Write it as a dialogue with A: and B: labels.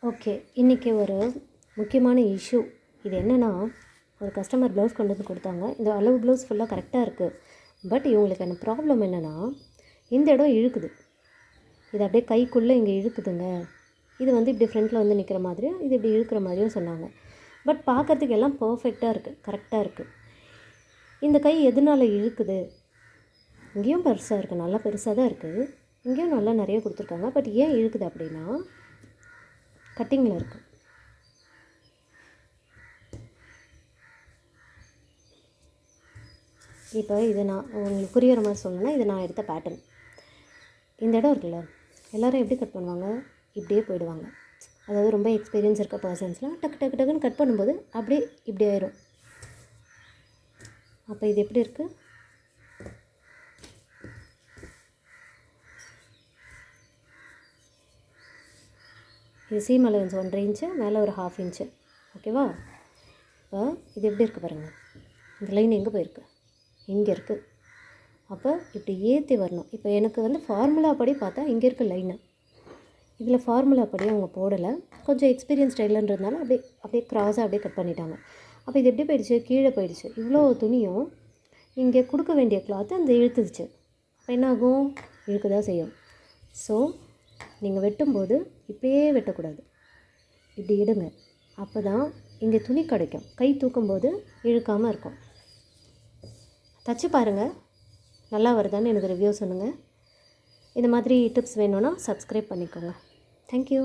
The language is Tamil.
A: ஓகே, இன்றைக்கி ஒரு முக்கியமான இஷ்யூ. இது என்னென்னா, ஒரு கஸ்டமர் ப்ளவுஸ் கொண்டு வந்து கொடுத்தாங்க. இந்த அளவு ப்ளவுஸ் ஃபுல்லாக கரெக்டாக இருக்குது. பட் இவங்களுக்கான ப்ராப்ளம் என்னென்னா, இந்த இடம் இழுக்குது. இது அப்படியே கைக்குள்ளே இங்கே இழுக்குதுங்க. இது வந்து இப்படி ஃப்ரண்ட்டில் வந்து நிற்கிற மாதிரியும், இது இப்படி இழுக்கிற மாதிரியும் சொன்னாங்க. பட் பார்க்குறதுக்கு எல்லாம் பர்ஃபெக்டாக இருக்குது, கரெக்டாக இருக்குது. இந்த கை எதனால் இழுக்குது? இங்கேயும் பெருசாக இருக்குது, நல்லா பெருசாக தான் இருக்குது. இங்கேயும் நல்லா நிறைய கொடுத்துருக்காங்க. பட் ஏன் இழுக்குது அப்படின்னா, கட்டிங்கில் இருக்குது. இப்போ இதை நான் உங்களுக்கு புரிகிற மாதிரி சொல்லணும்னா, இது நான் எடுத்த பேட்டர்ன். இந்த இடம் இருக்குல்ல, எல்லோரும் எப்படி கட் பண்ணுவாங்க? இப்படியே போயிடுவாங்க. அதாவது ரொம்ப எக்ஸ்பீரியன்ஸ் இருக்க பர்சன்ஸ்லாம் டக்கு டக்கு டக்குன்னு கட் பண்ணும்போது அப்படியே இப்படி ஆயிரும். அப்போ இது எப்படி இருக்குது? இது சீம் அலவன்ஸ் 1.5 இன்ச்சு, மேலே ஒரு 1/2 இன்ச்சு. ஓகேவா? இப்போ இது எப்படி இருக்குது பாருங்கள். இந்த லைன் எங்கே போயிருக்கு? இங்கே இருக்குது. அப்போ இப்படி ஏற்றி வரணும். இப்போ எனக்கு வந்து ஃபார்முலா படி பார்த்தா இங்கே இருக்க லைனு. இதில் ஃபார்முலா படி அவங்க போடலை. கொஞ்சம் எக்ஸ்பீரியன்ஸ் டெய்லர்ன்றதுனால அப்படியே க்ராஸாக அப்படியே கட் பண்ணிட்டாங்க. அப்போ இது எப்படி போயிடுச்சு? கீழே போயிடுச்சு. இவ்வளோ துணியும் இங்கே கொடுக்க வேண்டிய கிளாத்து அந்த இழுத்துடுச்சு. அப்போ என்னாகும்? இழுக்க தான் செய்யும். ஸோ நீங்கள் வெட்டும்போது இப்படியே வெட்டக்கூடாது, இப்படி இடுங்க. அப்போ தான் இங்கே துணி கிடைக்கும். கை தூக்கும்போது இழுக்காமல் இருக்கும். தச்சு பாருங்கள், நல்லா வருதான்னு எனக்கு ரிவ்யூ சொல்லுங்கள். இந்த மாதிரி டிப்ஸ் வேணும்னா சப்ஸ்கிரைப் பண்ணிக்கோங்க. தேங்க்யூ.